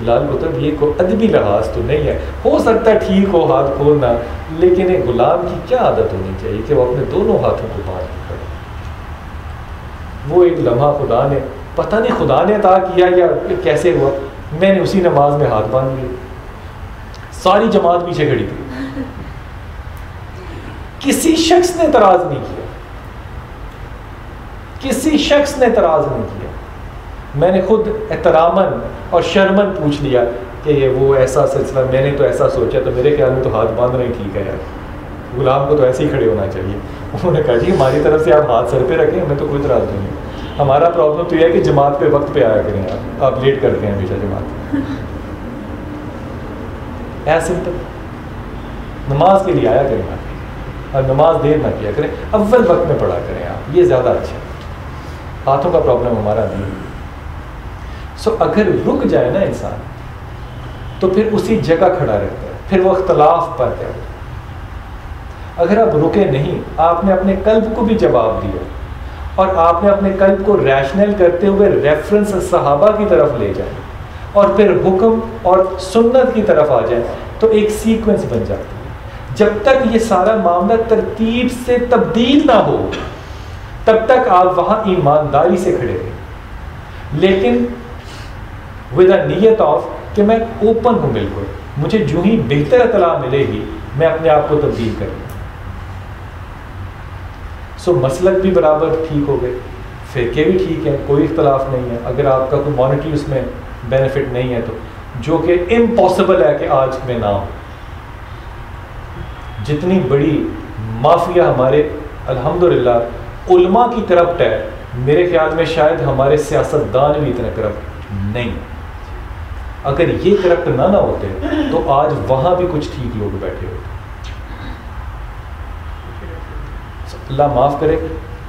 لال کتب یہ کوئی ادبی لحاظ تو نہیں ہے، ہو سکتا ہے ٹھیک ہو ہاتھ کھولنا، لیکن ایک غلام کی کیا عادت ہونی چاہیے کہ وہ اپنے دونوں ہاتھوں کو باندھ کے کھڑے. وہ ایک لمحہ خدا نے پتہ نہیں خدا نے عطا کیا یا کیسے ہوا، میں نے اسی نماز میں ہاتھ باندھ لیے، ساری جماعت پیچھے کھڑی تھی، کسی شخص نے اعتراض نہیں کیا، کسی شخص نے اعتراض نہیں کیا. میں نے خود احتراماً اور شرمن پوچھ لیا کہ یہ وہ ایسا سلسلہ، میں نے تو ایسا سوچا، تو میرے خیال میں تو ہاتھ باندھنا ہی ٹھیک ہے یار، غلام کو تو ایسے ہی کھڑے ہونا چاہیے. انہوں نے کہا جی ہماری طرف سے آپ ہاتھ سر پہ رکھیں، ہمیں تو کوئی اعتراض نہیں ہے، ہمارا پرابلم تو یہ ہے کہ جماعت پہ وقت پہ آیا کریں، آپ لیٹ کرتے ہیں ہمیشہ جماعت. ایسا سمپل، نماز کے لیے آیا کریں آپ، اور نماز دیر نہ کیا کریں، اول وقت میں پڑھا کریں آپ، یہ زیادہ اچھا ہے. ہاتھوں کا پرابلم ہمارا نہیں ہے. سو اگر رک جائے نا انسان تو پھر اسی جگہ کھڑا رہتا ہے، پھر وہ اختلاف پر ہے. اگر آپ رکے نہیں، آپ نے اپنے قلب کو بھی جواب دیا اور آپ نے اپنے قلب کو ریشنل کرتے ہوئے ریفرنس صحابہ کی طرف لے جائیں اور پھر حکم اور سنت کی طرف آ جائیں تو ایک سیکوینس بن جاتی ہے. جب تک یہ سارا معاملہ ترتیب سے تبدیل نہ ہو تب تک آپ وہاں ایمانداری سے کھڑے رہیں، لیکن ود اے نیت آف کہ میں اوپن ہوں، بالکل مجھے جو ہی بہتر اطلاع ملے گی میں اپنے آپ کو تبدیل کروں. سو مسلک بھی برابر ٹھیک ہو گئے، فرقے بھی ٹھیک ہیں، کوئی اختلاف نہیں ہے. اگر آپ کا کوئی مانیٹری اس میں بینیفٹ نہیں ہے تو، جو کہ امپاسبل ہے کہ آج میں نہ ہو. جتنی بڑی مافیا ہمارے الحمدللہ علماء کی کرپٹ ہے، میرے خیال میں شاید ہمارے سیاستدان بھی اتنے کرپٹ نہیں. اگر یہ کرپٹ نہ ہوتے تو آج وہاں بھی کچھ ٹھیک لوگ بیٹھے ہوتے. اللہ معاف کرے،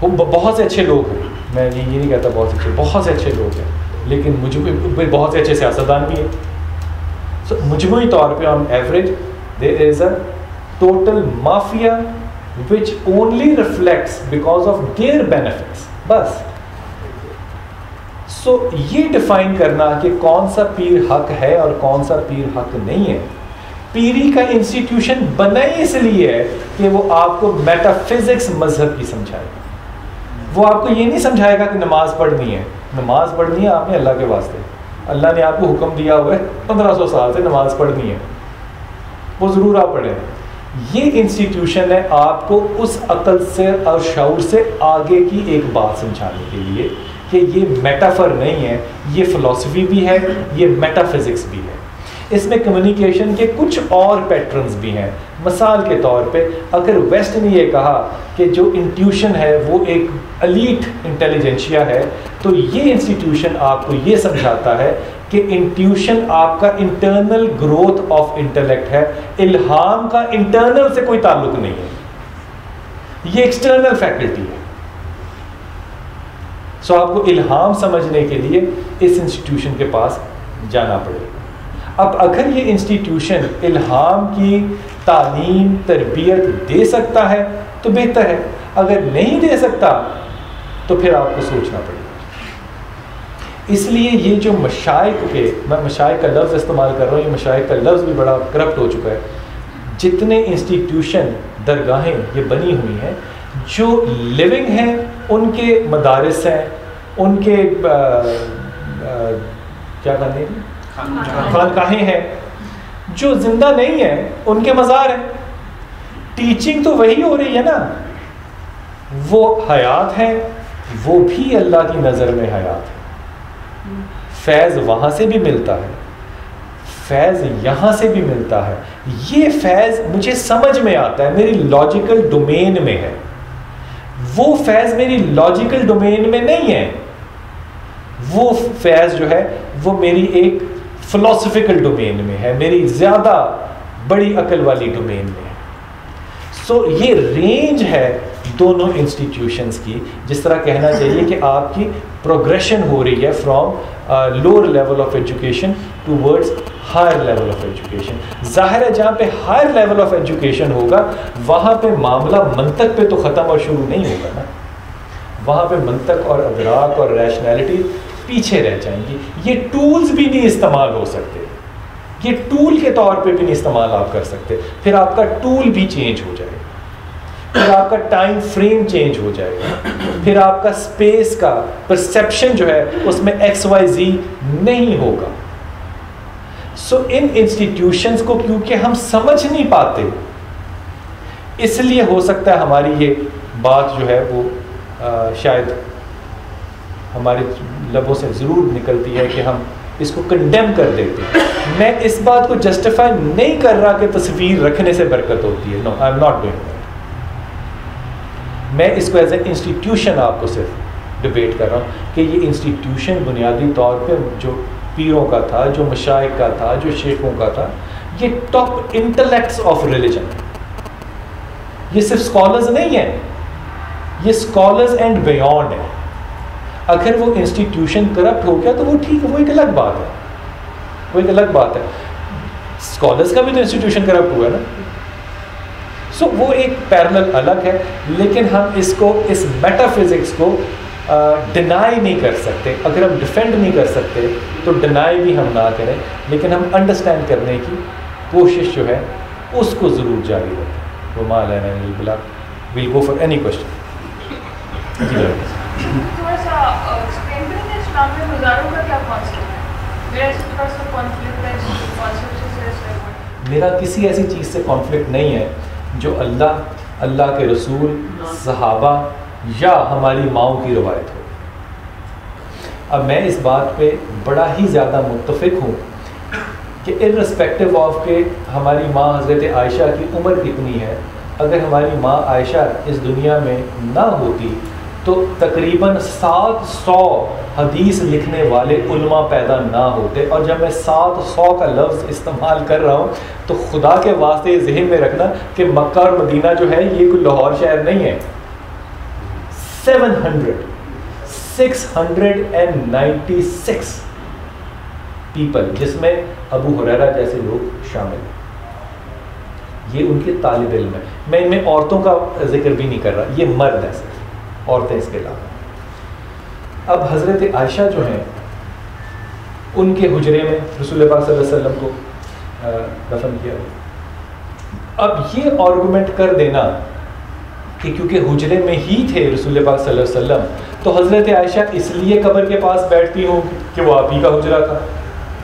بہت سے اچھے لوگ ہیں، میں یہ نہیں کہتا بہت سے اچھے لوگ ہیں، لیکن مجھے بہت سے اچھے سیاستدان بھی ہیں. مجموعی طور پہ on average there is a total mafia which only reflects because of their benefits. بس سو یہ ڈیفائن کرنا کہ کون سا پیر حق ہے اور کون سا پیر حق نہیں ہے. پیری کا انسٹیٹیوشن بنا ہی اس لیے ہے کہ وہ آپ کو میٹا فزکس مذہب کی سمجھائے. وہ آپ کو یہ نہیں سمجھائے گا کہ نماز پڑھنی ہے. نماز پڑھنی ہے آپ نے اللہ کے واسطے، اللہ نے آپ کو حکم دیا ہوا ہے 1500 سال سے نماز پڑھنی ہے، وہ ضرور آپ پڑھیں. یہ انسٹیٹیوشن ہے آپ کو اس عقل سے اور شعور سے آگے کی ایک بات سمجھانے کے لیے کہ یہ میٹافر نہیں ہے، یہ فلسفی بھی ہے، یہ میٹا فزکس بھی ہے. اس میں کمیونیکیشن کے کچھ اور پیٹرنز بھی ہیں. مثال کے طور پہ اگر ویسٹ نے یہ کہا کہ جو انٹیوشن ہے وہ ایک ایلیٹ انٹیلیجنشیا ہے، تو یہ انسٹیٹیوشن آپ کو یہ سمجھاتا ہے کہ انٹیوشن آپ کا انٹرنل گروتھ آف انٹلیکٹ ہے، الہام کا انٹرنل سے کوئی تعلق نہیں ہے، یہ ایکسٹرنل فیکلٹی ہے. سو آپ کو الہام سمجھنے کے لیے اس انسٹیٹیوشن کے پاس جانا پڑے گا. اب اگر یہ انسٹیٹیوشن الہام کی تعلیم تربیت دے سکتا ہے تو بہتر ہے، اگر نہیں دے سکتا تو پھر آپ کو سوچنا پڑے گا. اس لیے یہ جو مشائخ کے، میں مشائخ کا لفظ استعمال کر رہا ہوں، یہ مشائخ کا لفظ بھی بڑا کرپٹ ہو چکا ہے. جتنے انسٹیٹیوشن درگاہیں یہ بنی ہوئی ہیں جو لیونگ ہیں، ان کے مدارس ہیں، ان کے کیا کہتے ہیں خانقاہیں ہیں. جو زندہ نہیں ہیں ان کے مزار ہیں. ٹیچنگ تو وہی ہو رہی ہے نا، وہ حیات ہیں، وہ بھی اللہ کی نظر میں حیات ہے. فیض وہاں سے بھی ملتا ہے، فیض یہاں سے بھی ملتا ہے. یہ فیض مجھے سمجھ میں آتا ہے، میری لاجیکل ڈومین میں ہے. وہ فیض میری لاجیکل ڈومین میں نہیں ہے. وہ فیض جو ہے وہ میری ایک فلسفیکل ڈومین میں ہے، میری زیادہ بڑی عقل والی ڈومین میں ہے. سو یہ رینج ہے دونوں انسٹیٹیوشنز کی. جس طرح کہنا چاہیے کہ آپ کی پروگریشن ہو رہی ہے from lower level of education towards higher level of education. ظاہر ہے جہاں پہ ہائر لیول آف ایجوکیشن ہوگا وہاں پہ معاملہ منطق پہ تو ختم اور شروع نہیں ہوگا نا. وہاں پہ منطق اور ادراک اور ریشنالٹی پیچھے رہ جائیں گی. یہ ٹولز بھی نہیں استعمال ہو سکتے, یہ ٹول کے طور پہ بھی نہیں استعمال آپ کر سکتے. پھر آپ کا ٹول بھی چینج ہو جائے گا, پھر آپ کا ٹائم فریم چینج ہو جائے گا, پھر آپ کا اسپیس کا پرسیپشن جو ہے اس میں XYZ نہیں ہوگا. سو ان انسٹیٹیوشنس کو کیونکہ ہم سمجھ نہیں پاتے, اس لیے ہو سکتا ہے ہماری یہ بات جو ہے وہ شاید ہمارے لبوں سے ضرور نکلتی ہے کہ ہم اس کو کنڈیم کر دیتے ہیں. میں اس بات کو جسٹیفائی نہیں کر رہا کہ تصویر رکھنے سے برکت ہوتی ہے. No, I am not doing that. میں اس کو ایز اے انسٹیٹیوشن آپ کو صرف ڈبیٹ کر رہا ہوں کہ یہ انسٹیٹیوشن بنیادی طور پہ جو پیروں کا تھا, جو مشائخ کا تھا, جو شیخوں کا تھا, یہ ٹاپ انٹلیکٹس آف ریلیجن. یہ صرف اسکالرز نہیں ہیں, یہ اسکالرز اینڈ بیونڈ ہے. اگر وہ انسٹیٹیوشن کرپٹ ہو گیا تو وہ ٹھیک ہے, وہ ایک الگ بات ہے, وہ ایک الگ بات ہے. اسکالرز کا بھی تو انسٹیٹیوشن کرپٹ ہوا ہے نا. سو وہ ایک پیرلل الگ ہے, لیکن ہم اس کو, اس میٹا فزکس کو ڈینائی نہیں کر سکتے. اگر ہم ڈیفینڈ نہیں کر سکتے تو ڈینائی بھی ہم نہ کریں, لیکن ہم انڈرسٹینڈ کرنے کی کوشش جو ہے اس کو ضرور جاری رکھیں. وما علینا الا البلاغ. We'll go for any question. تھوڑا سا ایکسپلین کریں کہ اسلام میں گزاروں کا کیا کانسیپٹ ہے؟ میرا اس تھوڑا سا کانفلکٹ ہے کانسیپٹ سے. میرا کسی ایسی چیز سے کانفلکٹ نہیں ہے جو اللہ, اللہ کے رسول, صحابہ یا ہماری ماؤں کی روایت ہو. اب میں اس بات پہ بڑا ہی زیادہ متفق ہوں کہ ارسپیکٹو آف کہ ہماری ماں حضرت عائشہ کی عمر کتنی ہے, اگر ہماری ماں عائشہ اس دنیا میں نہ ہوتی تو تقریباً 700 حدیث لکھنے والے علماء پیدا نہ ہوتے. اور جب میں 700 کا لفظ استعمال کر رہا ہوں تو خدا کے واسطے ذہن میں رکھنا کہ مکہ اور مدینہ جو ہے یہ کوئی لاہور شہر نہیں ہے. 696 پیپل, جس میں ابو ہریرہ جیسے لوگ شامل ہیں, یہ ان کے طالب علم ہیں. میں ان میں عورتوں کا ذکر بھی نہیں کر رہا, یہ مرد ہیں صرف, عورتیں اس کے علاوہ. اب حضرت عائشہ جو ہیں ان کے حجرے میں رسول پاک صلی اللہ علیہ وسلم کو دفن کیا. اب یہ آرگومنٹ کر دینا کہ کیونکہ حجرے میں ہی تھے رسول پاک صلی اللہ علیہ وسلم تو حضرت عائشہ اس لیے قبر کے پاس بیٹھتی ہوں کہ وہ آپ ہی کا حجرہ تھا.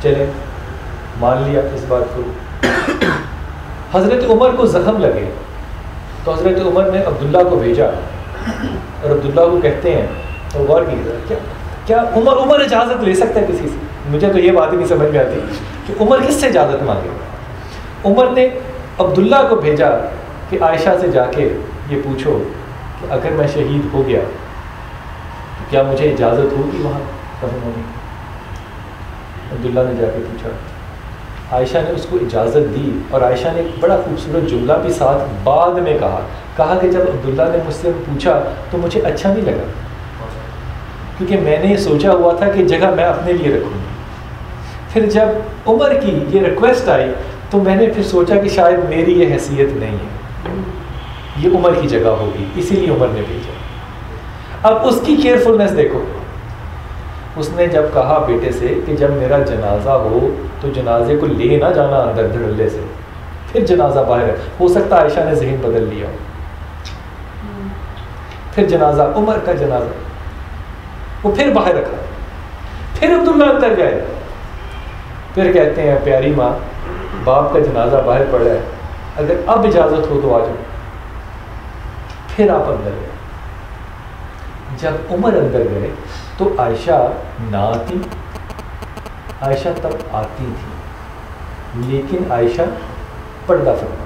چلے مان لیا اس بات کو. حضرت عمر کو زخم لگے تو حضرت عمر نے عبداللہ کو بھیجا اور عبداللہ کو کہتے ہیں, اور غور کیجیے کیا عمر اجازت لے سکتا ہے کسی سے؟ مجھے تو یہ بات ہی نہیں سمجھ میں آتی کہ عمر کس سے اجازت مانگے. عمر نے عبداللہ کو بھیجا کہ عائشہ سے جا کے یہ پوچھو کہ اگر میں شہید ہو گیا تو کیا مجھے اجازت ہوگی وہاں دفن ہونے کی. عبداللہ نے جا کے پوچھا, عائشہ نے اس کو اجازت دی, اور عائشہ نے ایک بڑا خوبصورت جملہ بھی ساتھ بعد میں کہا کہ جب عبداللہ نے مجھ سے پوچھا تو مجھے اچھا نہیں لگا, کیونکہ میں نے یہ سوچا ہوا تھا کہ جگہ میں اپنے لیے رکھوں گی. پھر جب عمر کی یہ ریکویسٹ آئی تو میں نے پھر سوچا کہ شاید میری یہ حیثیت نہیں ہے, یہ عمر کی جگہ ہوگی, اسی لیے عمر نے بھیجا. اب اس کی کیئرفلنس دیکھو, اس نے جب کہا بیٹے سے کہ جب میرا جنازہ ہو تو جنازے کو لے نہ جانا اندر دھڑلے سے, پھر جنازہ باہر ہے. ہو سکتا ہے عائشہ نے ذہن بدل لیا ہو. پھر جنازہ, عمر کا جنازہ وہ پھر باہر رکھا, پھر عبداللہ اندر گئے, پھر کہتے ہیں پیاری ماں باپ کا جنازہ باہر پڑا ہے, اگر اب اجازت ہو تو آ جاؤ. پھر آپ اندر گئے. جب عمر اندر گئے تو عائشہ نہ آتی, عائشہ تب آتی تھی, لیکن عائشہ پردہ فرما.